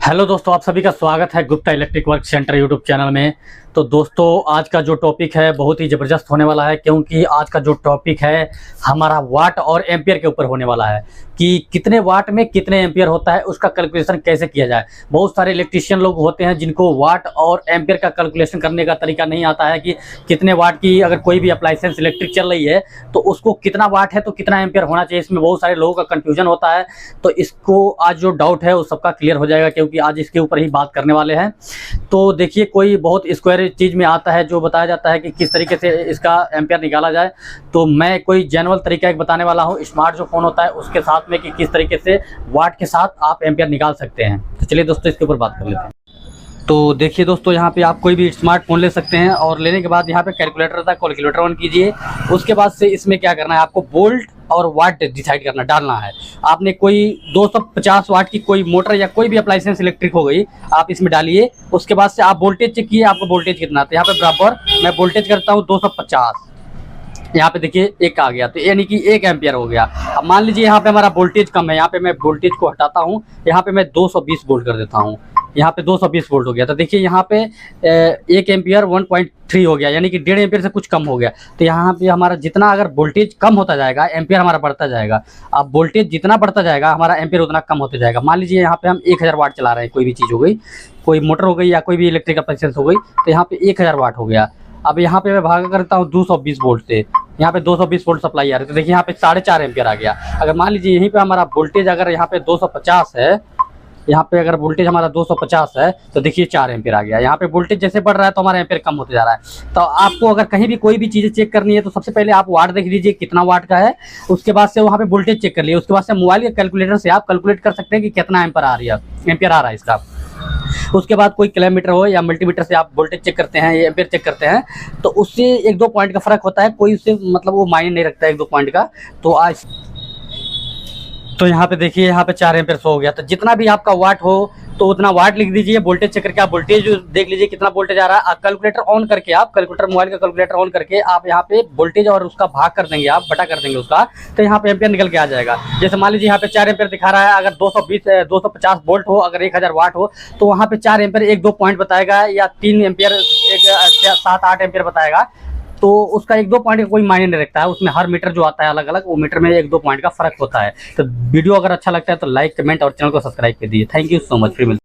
Hello दोस्तों, आप सभी का स्वागत है Gupta electric work centre YouTube channel में। तो दोस्तों, आज का जो टॉपिक है बहुत ही ज़बरदस्त होने वाला है, क्योंकि आज का जो टॉपिक है हमारा वाट और एम्पियर के ऊपर होने वाला है कि कितने वाट में कितने एम्पियर होता है, उसका कैलकुलेशन कैसे किया जाए। बहुत सारे इलेक्ट्रीशियन लोग होते हैं जिनको वाट और एम्पियर का कैलकुलेशन करने का तरीका नहीं आता है कि कितने वाट की अगर कोई भी अप्लायंस इलेक्ट्रिक चल रही है तो उसको कितना वाट है तो कितना एम्पियर होना चाहिए। इसमें बहुत सारे लोगों का कन्फ्यूजन होता है, तो इसको आज जो डाउट है वो सबका क्लियर हो जाएगा, क्योंकि आज इसके ऊपर ही बात करने वाले हैं। तो देखिए, कोई बहुत स्क्वायर चीज़ में आता है जो बताया जाता है कि किस तरीके से इसका एम्पियर निकाला जाए, तो मैं कोई जेनुअल तरीका एक बताने वाला हूँ स्मार्ट जो फ़ोन होता है उसके साथ में कि किस तरीके से वाट के साथ आप एम्पियर निकाल सकते हैं। तो चलिए दोस्तों, इसके ऊपर बात कर लेते हैं। तो देखिए दोस्तों, यहाँ पे आप कोई भी स्मार्टफोन ले सकते हैं और लेने के बाद यहाँ पे कैलकुलेटर था, कैलकुलेटर ऑन कीजिए। उसके बाद से इसमें क्या करना है, आपको वोल्ट और वाट डिसाइड करना डालना है। आपने कोई 250 वाट की कोई मोटर या कोई भी अप्लायंस इलेक्ट्रिक हो गई, आप इसमें डालिए। उसके बाद से आप वोल्टेज चेक किए, आपको वोल्टेज कितना, तो यहाँ पे बराबर मैं वोल्टेज करता हूँ 250। यहाँ पे देखिए एक आ गया, तो यानी कि 1 एम्पियर हो गया। अब मान लीजिए यहाँ पे हमारा वोल्टेज कम है, यहाँ पे मैं वोल्टेज को हटाता हूँ, यहाँ पे मैं 220 वोल्ट कर देता हूँ। यहाँ पे 220 वोल्ट हो गया, तो देखिए यहाँ पे 1 एम्पियर 1.3 हो गया, यानी कि 1.5 एम्पियर से कुछ कम हो गया। तो यहाँ पे हमारा जितना अगर वोल्टेज कम होता जाएगा, एम्पियर हमारा बढ़ता जाएगा। अब वोल्टेज जितना बढ़ता जाएगा, हमारा एम्पियर उतना कम होते जाएगा। मान लीजिए यहाँ पे हम 1000 वाट चला रहे हैं, कोई भी चीज़ हो गई, कोई मोटर हो गई या कोई भी इलेक्ट्रिक अप्लायंस हो गई, तो यहाँ पे 1000 वाट हो गया। अब यहाँ पे मैं भागा करता हूँ 220 वोल्ट से, यहाँ पे 220 वोल्ट सप्लाई आ रही है, तो देखिए यहाँ पे 4.5 एम्पियर आ गया। अगर मान लीजिए यहीं पे हमारा वोल्टेज अगर यहाँ पे 250 है, यहाँ पे अगर वोल्टेज हमारा 250 है, तो देखिए 4 एम्पियर आ गया। यहाँ पे वोल्टेज जैसे बढ़ रहा है तो हमारा एम्पियर कम होते जा रहा है। तो आपको अगर कहीं भी कोई भी चीज़ें चेक करनी है तो सबसे पहले आप वाट देख लीजिए कितना वाट का है, उसके बाद से वहाँ पे वोल्टेज चेक कर लिए। उसके बाद से मोबाइल के कैलकुलेटर से आप कैलकुलेट कर सकते हैं कि कितना एम्पियर आ रहा है इसका। उसके बाद कोई किलोमीटर हो या मल्टीमीटर से आप वोल्टेज चेक करते हैं या एम्पियर चेक करते हैं, तो उससे 1-2 पॉइंट का फ़र्क होता है, कोई उससे मतलब वो मायने नहीं रखता है 1-2 पॉइंट का। तो यहाँ पे देखिए, यहाँ पे 4 एम्पियर हो गया। तो जितना भी आपका वाट हो तो उतना वाट लिख दीजिए, वोल्टेज चेक करके आप वोल्टेज देख लीजिए कितना वोल्टेज आ रहा है। आप कैलकुलेटर ऑन करके, आप कैलकुलेटर मोबाइल का कैलकुलेटर ऑन करके आप यहाँ पे वोल्टेज और उसका भाग कर देंगे, आप बटा कर देंगे उसका, तो यहाँ पे एम्पियर निकल के आ जाएगा। जैसे मान लीजिए यहाँ पे 4 एम्पियर दिखा रहा है, अगर 250 वोल्ट हो, अगर 1000 वाट हो, तो वहाँ पे 4 एम्पियर 1-2 पॉइंट बताएगा, या 3 एम्पियर 7-8 एम्पियर बताएगा। तो उसका 1-2 पॉइंट का कोई मायने नहीं रखता है, उसमें हर मीटर जो आता है अलग अलग, वो मीटर में 1-2 पॉइंट का फर्क होता है। तो वीडियो अगर अच्छा लगता है तो लाइक, कमेंट और चैनल को सब्सक्राइब कर दीजिए। Thank you so much. फिर मिलते हैं।